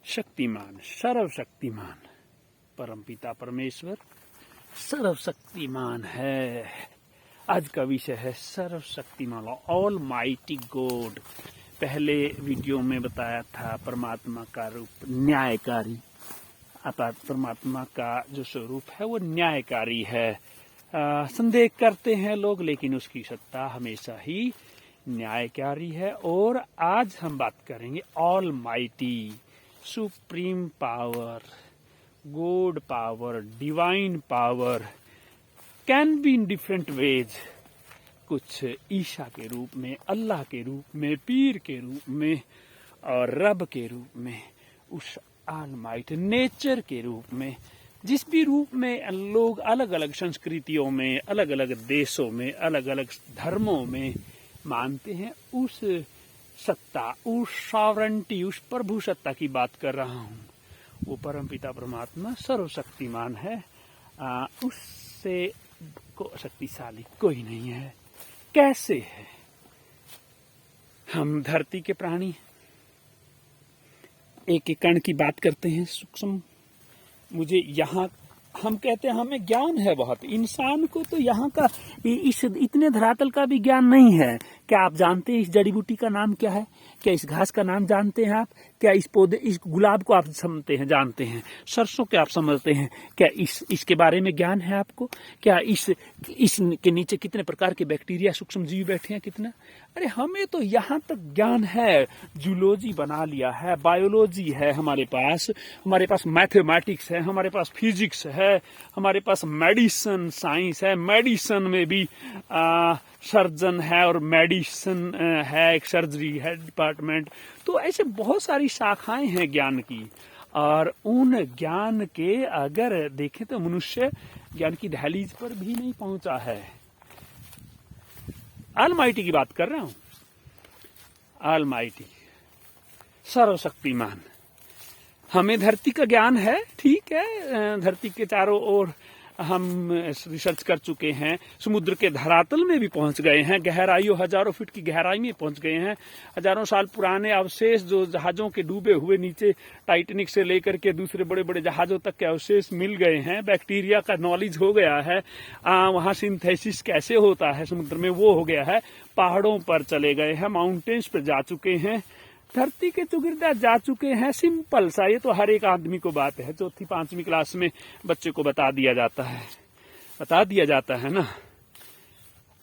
शक्तिमान, सर्वशक्तिमान परमपिता परमेश्वर सर्वशक्तिमान है। आज का विषय है सर्वशक्तिमान, ऑल माइटी गॉड। पहले वीडियो में बताया था परमात्मा का रूप न्यायकारी, अर्थात परमात्मा का जो स्वरूप है वो न्यायकारी है। संदेह करते हैं लोग, लेकिन उसकी सत्ता हमेशा ही न्यायकारी है। और आज हम बात करेंगे all mighty, supreme power, God power, divine power can be in different ways. कुछ ईशा के रूप में, अल्लाह के रूप में, पीर के रूप में और रब के रूप में, उस ऑलमाइटी नेचर के रूप में, जिस भी रूप में लोग अलग अलग संस्कृतियों में, अलग अलग देशों में, अलग अलग धर्मों में मानते हैं, उस सत्ता, उस सॉवरेंटी, उस प्रभु सत्ता की बात कर रहा हूँ। वो परमपिता परमात्मा सर्वशक्तिमान है, उससे शक्तिशाली कोई नहीं है। कैसे है? हम धरती के प्राणी एक एक कण की बात करते हैं, सूक्ष्म। मुझे यहाँ हम कहते हैं हमें ज्ञान है बहुत, इंसान को तो यहाँ का इस इतने धरातल का भी ज्ञान नहीं है। क्या आप जानते हैं इस जड़ी बूटी का नाम क्या है? क्या इस घास का नाम जानते हैं आप? क्या इस पौधे, इस गुलाब को आप समझते हैं, जानते हैं? सरसों के आप समझते हैं? क्या इसके बारे में ज्ञान है आपको? क्या इसके नीचे कितने प्रकार के बैक्टीरिया, सूक्ष्म जीव बैठे हैं, कितना? अरे हमें तो यहाँ तक ज्ञान है, जूलॉजी बना लिया है, बायोलॉजी है हमारे पास मैथमेटिक्स है, हमारे पास फिजिक्स है, हमारे पास मेडिसिन साइंस है, मेडिसिन में भी सर्जन है और मेडिसिन है, एक सर्जरी है डिपार्टमेंट। तो ऐसे बहुत सारी शाखाएं हैं ज्ञान की, और उन ज्ञान के अगर देखें तो मनुष्य ज्ञान की दहलीज पर भी नहीं पहुंचा है। ऑलमाइटी की बात कर रहा हूं, ऑलमाइटी सर्वशक्तिमान। हमें धरती का ज्ञान है, ठीक है, धरती के चारों ओर हम रिसर्च कर चुके हैं, समुद्र के धरातल में भी पहुंच गए हैं, गहराइयों हजारों फीट की गहराई में पहुंच गए हैं। हजारों साल पुराने अवशेष जो जहाजों के डूबे हुए नीचे टाइटैनिक से लेकर के दूसरे बड़े बड़े जहाजों तक के अवशेष मिल गए हैं। बैक्टीरिया का नॉलेज हो गया है, वहां सिंथेसिस कैसे होता है समुद्र में वो हो गया है। पहाड़ों पर चले गए हैं, माउंटेन्स पर जा चुके हैं, धरती के चुगिर्दा जा चुके हैं। सिंपल सा, ये तो हर एक आदमी को बात है, चौथी पांचवी क्लास में बच्चे को बता दिया जाता है ना।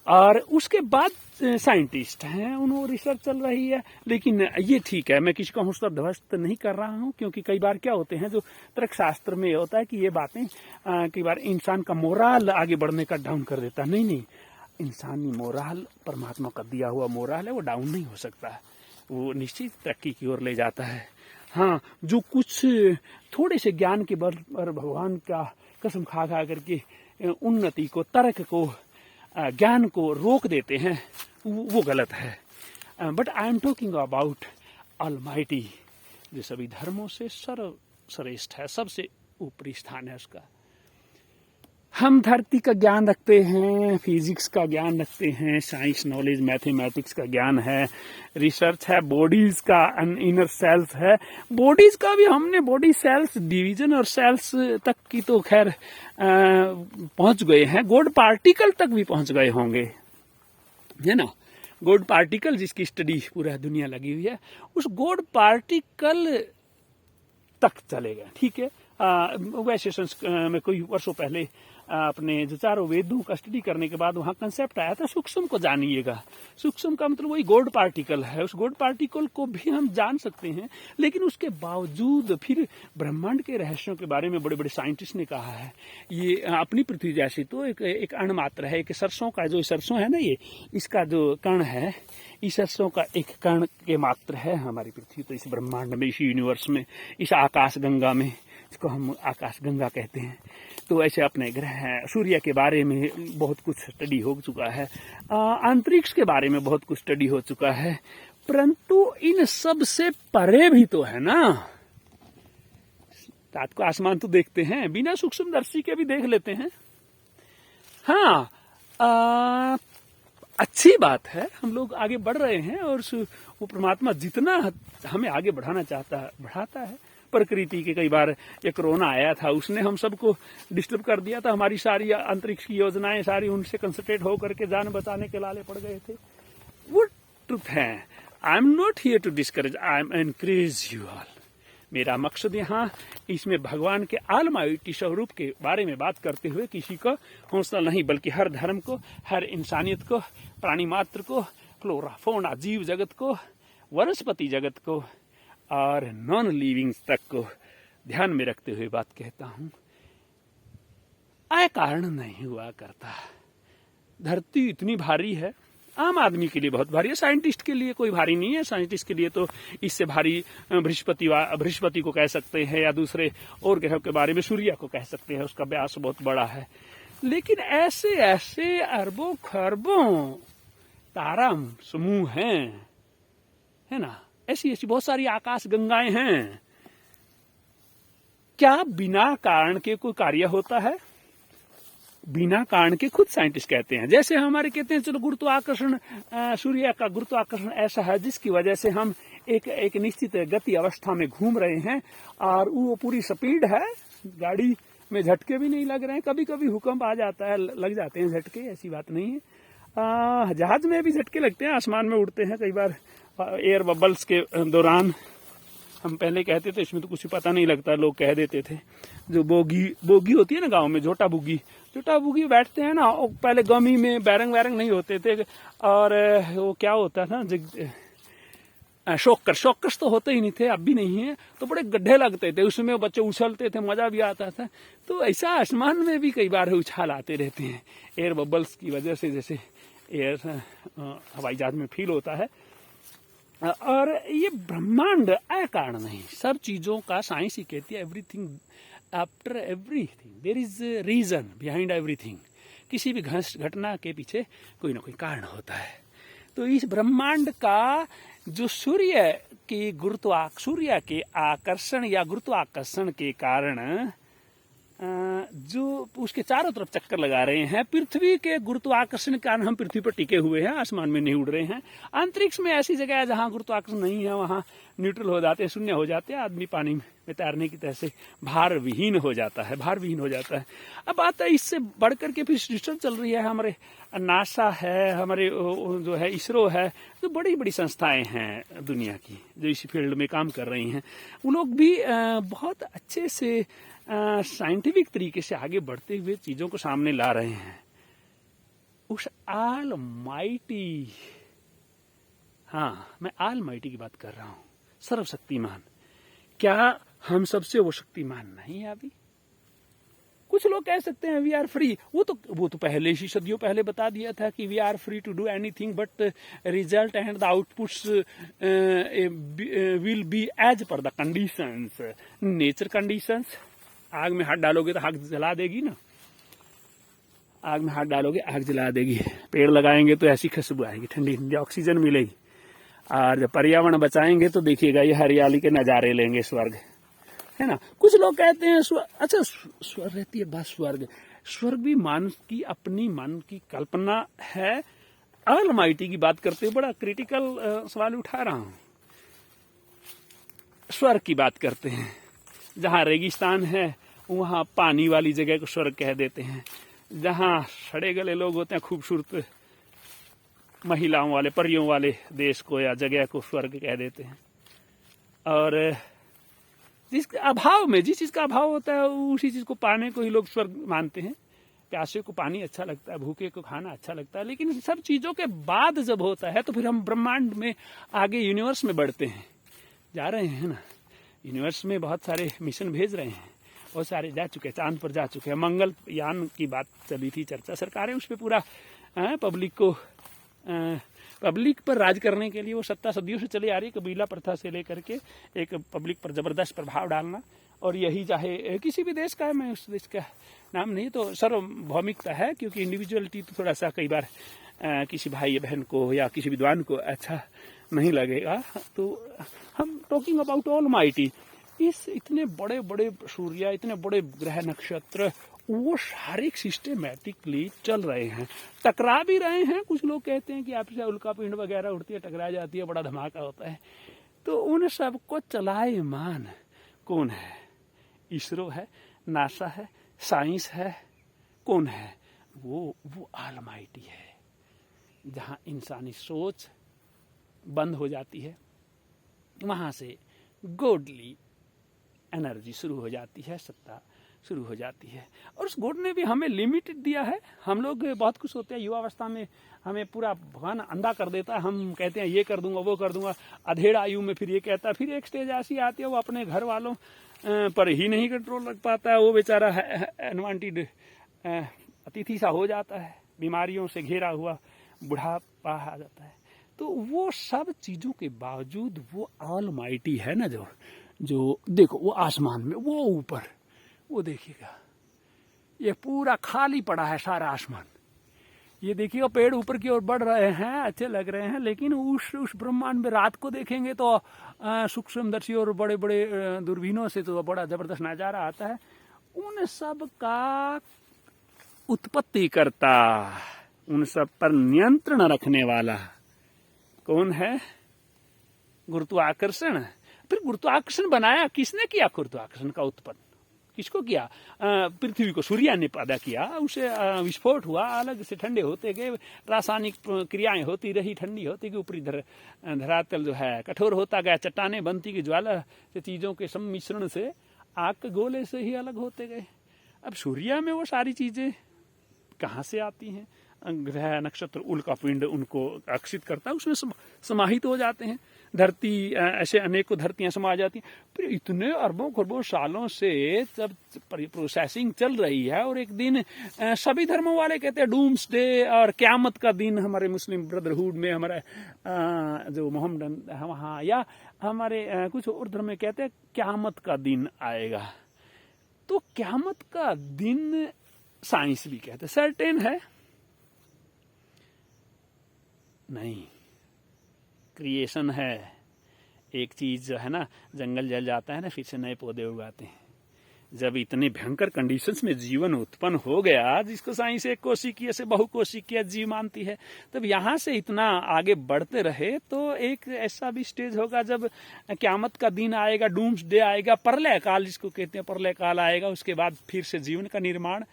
और उसके बाद साइंटिस्ट हैं, उन्होंने रिसर्च चल रही है। लेकिन ये ठीक है, मैं किसी को हौसला ध्वस्त नहीं कर रहा हूँ, क्योंकि कई बार क्या होते हैं, जो तर्कशास्त्र में होता है कि ये बातें कई बार इंसान का मोराल आगे बढ़ने का डाउन कर देता है। नहीं, इंसानी मोराल परमात्मा का दिया हुआ मोराल है, वो डाउन नहीं हो सकता, वो निश्चित तरक्की की ओर ले जाता है। हाँ, जो कुछ थोड़े से ज्ञान के बल पर भगवान का कसम खा करके उन्नति को, तर्क को, ज्ञान को रोक देते हैं, वो गलत है। But I am talking about almighty, जो सभी धर्मों से सर्वश्रेष्ठ है, सबसे ऊपरी स्थान है उसका। हम धरती का ज्ञान रखते हैं, फिजिक्स का ज्ञान रखते हैं, साइंस नॉलेज, मैथमेटिक्स का ज्ञान है, रिसर्च है, बॉडीज का इनर सेल्स है। बॉडीज का भी हमने बॉडी सेल्स डिवीजन और सेल्स तक की तो खैर पहुंच गए हैं, गॉड पार्टिकल तक भी पहुंच गए होंगे, है ना। गॉड पार्टिकल जिसकी स्टडी पूरा दुनिया लगी हुई है, उस गॉड पार्टिकल तक चले गए, ठीक है। वैसे में कोई वर्षों पहले अपने जो चारों वेदों का स्टडी करने के बाद वहां कंसेप्ट आया था, सूक्ष्म को जानिएगा। सूक्ष्म का मतलब वही गॉड पार्टिकल है, उस गॉड पार्टिकल को भी हम जान सकते हैं। लेकिन उसके बावजूद फिर ब्रह्मांड के रहस्यों के बारे में बड़े बड़े साइंटिस्ट ने कहा है, ये अपनी पृथ्वी जैसी तो एक अण मात्र है, एक सरसों का, जो सरसों है ना, ये इसका जो कण है, इस सरसों का एक कण के मात्र है हमारी पृथ्वी। तो इस ब्रह्मांड में, इस यूनिवर्स में, इस आकाश गंगा में, इसको हम आकाश गंगा कहते हैं। तो ऐसे अपने ग्रह, सूर्य के बारे में बहुत कुछ स्टडी हो चुका है, अंतरिक्ष के बारे में बहुत कुछ स्टडी हो चुका है, परंतु इन सब से परे भी तो है ना। रात को आसमान तो देखते हैं, बिना सूक्ष्मदर्शी के भी देख लेते हैं। हाँ, अच्छी बात है, हम लोग आगे बढ़ रहे हैं और वो परमात्मा जितना हमें आगे बढ़ाना चाहता है बढ़ाता है, प्रकृति के कई बार ये कोरोना आया था, उसने हम सबको डिस्टर्ब कर दिया था। हमारी सारी अंतरिक्ष की योजनाएं सारी उनसे कंसंट्रेट होकर के जान बचाने के लाले पड़ गए थे। वो ट्रुथ है। I am not here to discourage, I am encourage you all. मेरा मकसद यहाँ इसमें भगवान के आलमाइटी स्वरूप के बारे में बात करते हुए किसी को हौसला नहीं, बल्कि हर धर्म को, हर इंसानियत को, प्राणी मात्र को, फ्लोरा फौना जीव जगत को, वनस्पति जगत को और नॉन लिविंग्स तक को ध्यान में रखते हुए बात कहता हूँ। आय कारण नहीं हुआ करता। धरती इतनी भारी है, आम आदमी के लिए बहुत भारी है, साइंटिस्ट के लिए कोई भारी नहीं है। साइंटिस्ट के लिए तो इससे भारी बृहस्पति को कह सकते हैं, या दूसरे और ग्रह के बारे में सूर्य को कह सकते हैं, उसका व्यास बहुत बड़ा है। लेकिन ऐसे ऐसे अरबों खरबों तारा समूह हैं, है ना, ऐसी ऐसी बहुत सारी आकाश गंगाएं हैं। क्या बिना कारण के कोई कार्य होता है? बिना कारण के खुद साइंटिस्ट कहते हैं। जैसे हमारे कहते हैं चलो गुरुत्वाकर्षण, सूर्य का गुरुत्वाकर्षण ऐसा है जिसकी वजह से हम एक निश्चित गति अवस्था में घूम रहे हैं और वो पूरी स्पीड है, गाड़ी में झटके भी नहीं लग रहे हैं। कभी कभी भूकंप आ जाता है, लग जाते हैं झटके, ऐसी बात नहीं है। जहाज में भी झटके लगते हैं, आसमान में उड़ते हैं कई बार एयर बबल्स के दौरान। हम पहले कहते थे इसमें तो कुछ पता नहीं लगता, लोग कह देते थे। जो बोगी होती है ना गांव में, झोटा बुगी बैठते हैं ना, पहले गमी में बैरंग नहीं होते थे, और वो क्या होता था शॉकर्स तो होते ही नहीं थे, अब भी नहीं है, तो बड़े गड्ढे लगते थे, उसमें बच्चे उछलते थे, मजा भी आता था। तो ऐसा आसमान में भी कई बार उछाल आते रहते हैं एयर बबल्स की वजह से, जैसे एयर हवाई जहाज में फील होता है। और ये ब्रह्मांड कारण नहीं, सब चीजों का साइंस ही कहती है everything after everything there is reason behind everything. किसी भी घटना के पीछे कोई ना कोई कारण होता है। तो इस ब्रह्मांड का जो सूर्य के आकर्षण या गुरुत्वाकर्षण के कारण जो उसके चारों तरफ चक्कर लगा रहे हैं, पृथ्वी के गुरुत्वाकर्षण के कारण हम पृथ्वी पर टिके हुए हैं, आसमान में नहीं उड़ रहे हैं। अंतरिक्ष में ऐसी जगह है जहां गुरुत्वाकर्षण नहीं है, वहां न्यूट्रल हो जाते हैं, शून्य हो जाते हैं, आदमी पानी में तैरने की तरह से भार विहीन हो जाता है। अब बात है, इससे बढ़कर के फिर रिसर्च चल रही है। हमारे नासा है, हमारे जो है इसरो है, जो बड़ी बड़ी संस्थाएं हैं दुनिया की जो इसी फील्ड में काम कर रही हैं, वो लोग भी बहुत अच्छे से साइंटिफिक तरीके से आगे बढ़ते हुए चीजों को सामने ला रहे हैं। उस ऑलमाइटी, मैं ऑलमाइटी की बात कर रहा हूं, सर्वशक्तिमान। क्या हम सबसे वो शक्तिमान नहीं है अभी? कुछ लोग कह सकते हैं वी आर फ्री, वो तो पहले ही सदियों पहले बता दिया था कि we are free to do anything but result and the outputs will be as per the conditions, nature conditions. आग में हाथ डालोगे तो आग जला देगी ना, आग में हाथ डालोगे आग जला देगी। पेड़ लगाएंगे तो ऐसी खुशबू आएगी, ठंडी ठंडी ऑक्सीजन मिलेगी। और जब पर्यावरण बचाएंगे तो देखिएगा ये हरियाली के नजारे लेंगे, स्वर्ग है ना। कुछ लोग कहते हैं अच्छा स्वर्ग रहती है, बस स्वर्ग भी मानव की अपनी मन की कल्पना है। ऑलमाइटी की बात करते हुए बड़ा क्रिटिकल सवाल उठा रहा हूं। स्वर्ग की बात करते हैं, जहां रेगिस्तान है वहां पानी वाली जगह को स्वर्ग कह देते हैं। जहां सड़े गले लोग होते हैं, खूबसूरत महिलाओं वाले, परियों वाले देश को या जगह को स्वर्ग कह देते हैं। और जिस चीज का अभाव होता है उसी चीज को पाने को ही लोग स्वर्ग मानते हैं। प्यासे को पानी अच्छा लगता है, भूखे को खाना अच्छा लगता है, लेकिन सब चीजों के बाद जब होता है तो फिर हम ब्रह्मांड में आगे यूनिवर्स में बढ़ते हैं, जा रहे हैं ना। यूनिवर्स में बहुत सारे मिशन भेज रहे हैं, बहुत सारे जा चुके हैं, चांद पर जा चुके हैं। मंगल यान की बात चली थी, चर्चा, सरकारें उस पर पूरा पब्लिक पर राज करने के लिए वो सत्ता सदियों से चली आ रही, कबीला प्रथा से लेकर के एक पब्लिक पर जबरदस्त प्रभाव डालना। और यही चाहे किसी भी देश का है, मैं उस देश का नाम नहीं, तो सार्वभौमिकता है, क्योंकि इंडिविजुअलिटी तो थोड़ा सा कई बार किसी भाई बहन को या किसी विद्वान को अच्छा नहीं लगेगा। तो हम टॉकिंग अबाउट ऑलमाइटी, इस इतने बड़े बड़े सूर्य, इतने बड़े ग्रह नक्षत्र, वो सारे सिस्टेमेटिकली चल रहे हैं, टकरा भी रहे हैं। कुछ लोग कहते हैं कि आपसे उल्का पिंड वगैरह उड़ती है, टकरा जाती है, बड़ा धमाका होता है। तो उन सबको चलायमान कौन है? इसरो है, नासा है, साइंस है, कौन है? वो ऑलमाइटी है। जहां इंसानी सोच बंद हो जाती है, वहां से गॉडली एनर्जी शुरू हो जाती है, सत्ता शुरू हो जाती है। और उस गॉड ने भी हमें लिमिट दिया है। हम लोग बहुत खुश होते हैं युवावस्था में, हमें पूरा भगवान अंधा कर देता है, हम कहते हैं ये कर दूंगा वो कर दूंगा, अधेड़ आयु में फिर ये कहता है, फिर एक स्टेज ऐसी आती है वो अपने घर वालों पर ही नहीं कंट्रोल रख पाता है, वो बेचारा अनवांटेड अतिथि सा हो जाता है, बीमारियों से घिरा हुआ बुढ़ापा आ जाता है। तो वो सब चीजों के बावजूद वो ऑलमाइटी है ना, जो देखो वो आसमान में, वो ऊपर, वो देखिएगा ये पूरा खाली पड़ा है सारा आसमान। ये देखिएगा पेड़ ऊपर की ओर बढ़ रहे हैं, अच्छे लग रहे हैं, लेकिन उस ब्रह्मांड में रात को देखेंगे तो सूक्ष्मदर्शी और बड़े बड़े दूरबीनों से तो बड़ा जबरदस्त नजारा आता है। उन सब का उत्पत्ति करता, उन सब पर नियंत्रण रखने वाला कौन है? गुरुत्वाकर्षण। फिर गुरुत्वाकर्षण बनाया किसने? किया गुरुत्वाकर्षण का उत्पन्न किसको किया? पृथ्वी को सूर्य ने पैदा किया, उसे विस्फोट हुआ, अलग से ठंडे होते गए, रासायनिक क्रियाएं होती रही, ठंडी होती गई, ऊपरी धरातल जो है कठोर होता गया, चट्टाने बनती गई, ज्वाला से चीजों के सम्मिश्रण से आग के गोले से ही अलग होते गए। अब सूर्य में वो सारी चीजें कहाँ से आती हैं? ग्रह नक्षत्र उल्का पिंड उनको आकर्षित करता है, उसमें समाहित हो जाते हैं। धरती, ऐसे अनेकों धरतियां समा जाती हैं। फिर इतने अरबों खरबों सालों से जब प्रोसेसिंग चल रही है, और एक दिन सभी धर्मों वाले कहते हैं डूम्स डे और क्यामत का दिन, हमारे मुस्लिम ब्रदरहुड में, हमारे जो मोहम्मदन वहाँ, या हमारे कुछ और धर्म में कहते हैं क्यामत का दिन आएगा। तो क्यामत का दिन साइंस भी कहते हैं सर्टेन है नहीं, क्रिएशन है। एक चीज जो है ना, जंगल जल जाता है ना, फिर से नए पौधे उगाते हैं। जब इतने भयंकर कंडीशंस में जीवन उत्पन्न हो गया, जिसको साइंस एक कोशिकीय से बहुकोशिकीय जीव मानती है, तब यहाँ से इतना आगे बढ़ते रहे तो एक ऐसा भी स्टेज होगा जब क्यामत का दिन आएगा, डूम्स डे आएगा, प्रलय काल जिसको कहते हैं, प्रलय काल आएगा। उसके बाद फिर से जीवन का निर्माण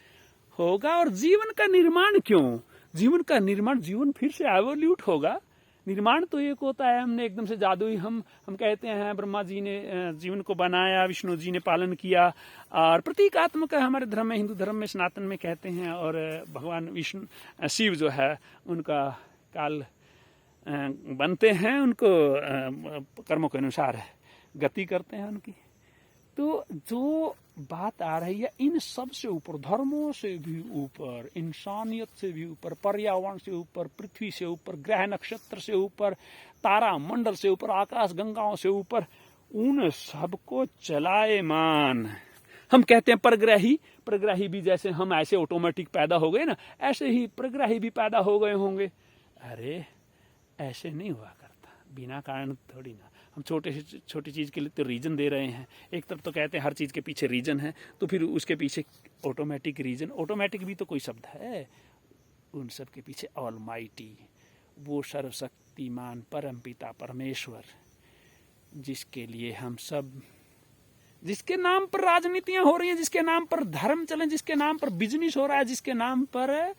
होगा। और जीवन का निर्माण क्यों? जीवन का निर्माण, जीवन फिर से एवोल्यूट होगा। निर्माण तो एक होता है, हमने एकदम से जादुई, हम कहते हैं ब्रह्मा जी ने जीवन को बनाया, विष्णु जी ने पालन किया, और प्रतीकात्मक है हमारे धर्म में, हिंदू धर्म में, सनातन में कहते हैं। और भगवान विष्णु शिव जो है उनका काल बनते हैं, उनको कर्मों के अनुसार गति करते हैं उनकी। तो जो बात आ रही है, इन सब से ऊपर, धर्मों से भी ऊपर, इंसानियत से भी ऊपर, पर्यावरण से ऊपर, पृथ्वी से ऊपर, ग्रह नक्षत्र से ऊपर, तारा मंडल से ऊपर, आकाश गंगाओं से ऊपर, उन सबको चलाएमान हम कहते हैं परग्रही। परग्रही भी जैसे हम ऐसे ऑटोमेटिक पैदा हो गए ना, ऐसे ही प्रग्रही भी पैदा हो गए होंगे। अरे ऐसे नहीं हुआ करता, बिना कारण थोड़ी ना। हम छोटी चीज के लिए तो रीजन दे रहे हैं। एक तरफ तो कहते हैं हर चीज के पीछे रीजन है, तो फिर उसके पीछे ऑटोमेटिक रीजन, ऑटोमेटिक भी तो कोई शब्द है। उन सब के पीछे ऑलमाइटी, वो सर्वशक्तिमान परमपिता परमेश्वर, जिसके लिए हम सब, जिसके नाम पर राजनीतियां हो रही हैं, जिसके नाम पर धर्म चले, जिसके नाम पर बिजनेस हो रहा है, जिसके नाम पर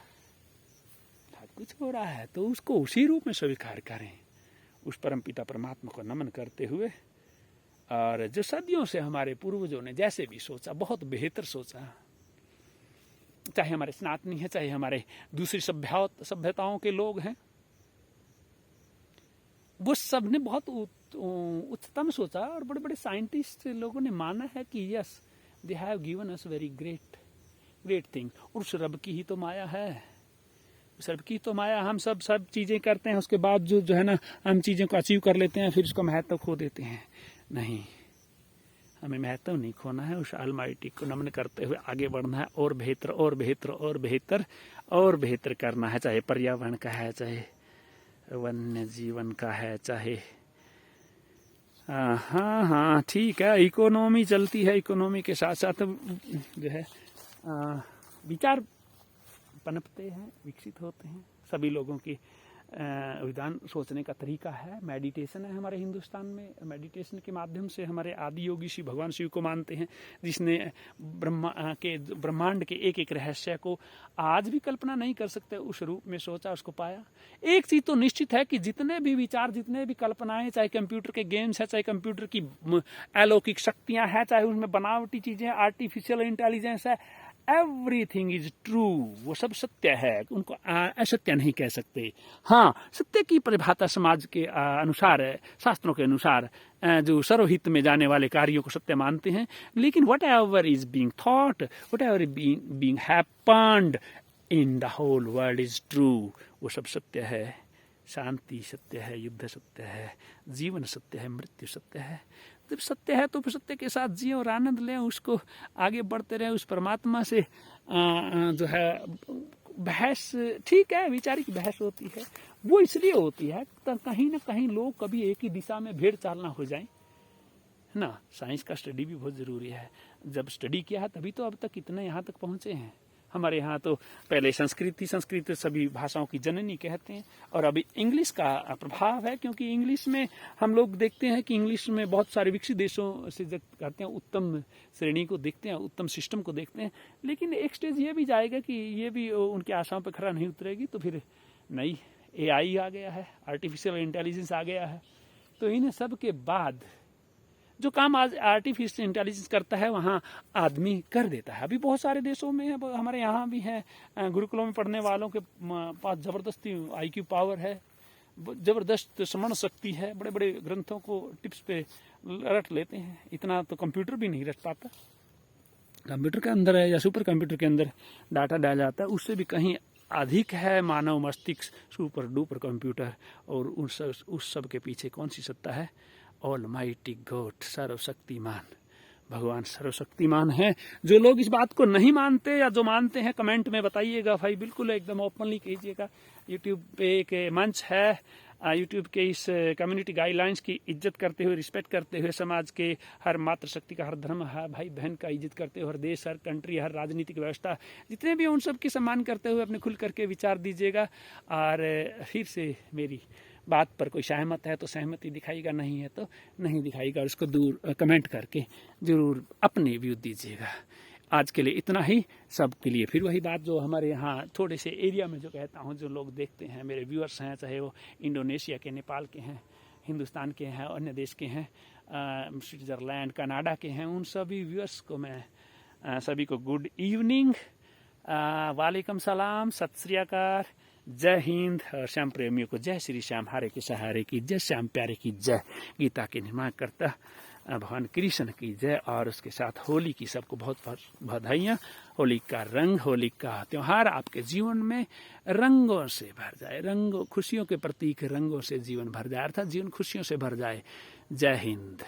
कुछ हो रहा है, तो उसको उसी रूप में स्वीकार करें। उस परमपिता परमात्मा को नमन करते हुए, और जो सदियों से हमारे पूर्वजों ने जैसे भी सोचा, बहुत बेहतर सोचा, चाहे हमारे सनातनी है, चाहे हमारे दूसरी सभ्यताओं के लोग हैं, वो सब ने बहुत उच्चतम सोचा। और बड़े बड़े साइंटिस्ट लोगों ने माना है कि yes, they have given us very great thing. और उस रब की ही तो माया है, सबकी तो माया। हम सब चीजें करते हैं, उसके बाद जो है ना, हम चीजों को अचीव कर लेते हैं, फिर उसका महत्व खो देते हैं। नहीं, हमें महत्व नहीं खोना है। उस ऑलमाइटी को नमन करते हुए आगे बढ़ना है, और बेहतर और बेहतर और बेहतर और बेहतर करना है। चाहे पर्यावरण का है, चाहे वन्य जीवन का है, चाहे हाँ ठीक है, इकोनॉमी चलती है, इकोनॉमी के साथ साथ जो है विचार पनपते हैं, विकसित होते हैं। सभी लोगों की विधान सोचने का तरीका है। मेडिटेशन है हमारे हिंदुस्तान में। मेडिटेशन के माध्यम से हमारे आदि योगी शिव भगवान शिव को मानते हैं, जिसने ब्रह्मांड के एक एक रहस्य को आज भी कल्पना नहीं कर सकते उस रूप में सोचा, उसको पाया। एक चीज तो निश्चित है कि जितने भी विचार, जितने भी कल्पनाएं, चाहे कंप्यूटर के गेम्स है, चाहे कंप्यूटर की अलौकिक शक्तियां हैं, चाहे उसमें बनावटी चीजें, आर्टिफिशियल इंटेलिजेंस है, एवरीथिंग इज ट्रू, वो सब सत्य है, उनको असत्य नहीं कह सकते। हाँ, सत्य की परिभाषा समाज के अनुसार, शास्त्रों के अनुसार जो सर्वहित में जाने वाले कार्यों को सत्य मानते हैं, लेकिन whatever is being thought, whatever being happened in the whole world is true, वो सब सत्य है। शांति सत्य है, युद्ध सत्य है, जीवन सत्य है, मृत्यु सत्य है। जब सत्य है तो फिर सत्य के साथ जिए और आनंद लें, उसको आगे बढ़ते रहें। उस परमात्मा से जो है बहस, ठीक है, वैचारिक बहस होती है, वो इसलिए होती है तो कहीं ना कहीं लोग कभी एक ही दिशा में भेड़ चाल ना हो जाएं ना। साइंस का स्टडी भी बहुत जरूरी है। जब स्टडी किया है तभी तो अब तक इतने यहाँ तक पहुंचे हैं। हमारे यहाँ तो पहले संस्कृत थी, संस्कृत सभी भाषाओं की जननी कहते हैं, और अभी इंग्लिश का प्रभाव है, क्योंकि इंग्लिश में हम लोग देखते हैं कि इंग्लिश में बहुत सारे विकसित देशों से जब कहते हैं उत्तम श्रेणी को देखते हैं, उत्तम सिस्टम को देखते हैं, लेकिन एक स्टेज ये भी जाएगा कि ये भी उनकी आशाओं पर खरा नहीं उतरेगी, तो फिर नई AI आ गया है, आर्टिफिशियल इंटेलिजेंस आ गया है। तो इन सब के बाद जो काम आज आर्टिफिशियल इंटेलिजेंस करता है वहाँ आदमी कर देता है। अभी बहुत सारे देशों में है, हमारे यहाँ भी है, गुरुकुलों में पढ़ने वालों के पास जबरदस्ती IQ पावर है, जबरदस्त स्मरण शक्ति है, बड़े बड़े ग्रंथों को टिप्स पे रट लेते हैं। इतना तो कंप्यूटर भी नहीं रट पाता। कंप्यूटर के अंदर है या सुपर कंप्यूटर के अंदर डाटा डाला जाता है, उससे भी कहीं अधिक है मानव मस्तिष्क, सुपर डुपर कंप्यूटर। और उस सब के पीछे कौन सी सत्ता है? ऑलमाइटी गॉड, सर्वशक्तिमान भगवान सर्वशक्तिमान है। जो लोग इस बात को नहीं मानते या जो मानते हैं, कमेंट में बताइएगा भाई, बिल्कुल एकदम ओपनली कीजिएगा। यूट्यूब पे एक मंच है, यूट्यूब के इस कम्युनिटी गाइडलाइंस की इज्जत करते हुए, रिस्पेक्ट करते हुए, समाज के हर मातृशक्ति का, हर धर्म, हर भाई बहन का इज्जत करते हुए, हर देश, हर कंट्री, हर राजनीतिक व्यवस्था जितने भी उन सब की सम्मान करते हुए अपने खुल करके विचार दीजिएगा। और फिर से मेरी बात पर कोई सहमत है तो सहमति दिखाएगा, नहीं है तो नहीं दिखाएगा, और उसको दूर कमेंट करके जरूर अपने व्यू दीजिएगा। आज के लिए इतना ही। सबके लिए फिर वही बात जो हमारे यहाँ थोड़े से एरिया में जो कहता हूँ, जो लोग देखते हैं, मेरे व्यूअर्स हैं, चाहे वो इंडोनेशिया के, नेपाल के हैं, हिंदुस्तान के हैं, अन्य देश के हैं, स्विट्जरलैंड, कनाडा के हैं, उन सभी व्यूअर्स को मैं सभी को गुड इवनिंग, वालेकुम सलाम, सत श्री अकाल, जय हिंद। और श्याम प्रेमियों को जय श्री श्याम, हारे के सहारे की जय, श्याम प्यारे की जय, गीता के निर्माण करता भगवान कृष्ण की जय। और उसके साथ होली की सबको बहुत बहुत बधाइयाँ। होली का रंग, होली का त्योहार आपके जीवन में रंगों से भर जाए, रंगों, खुशियों के प्रतीक रंगों से जीवन भर जाए, अर्थात जीवन खुशियों से भर जाए। जय हिंद।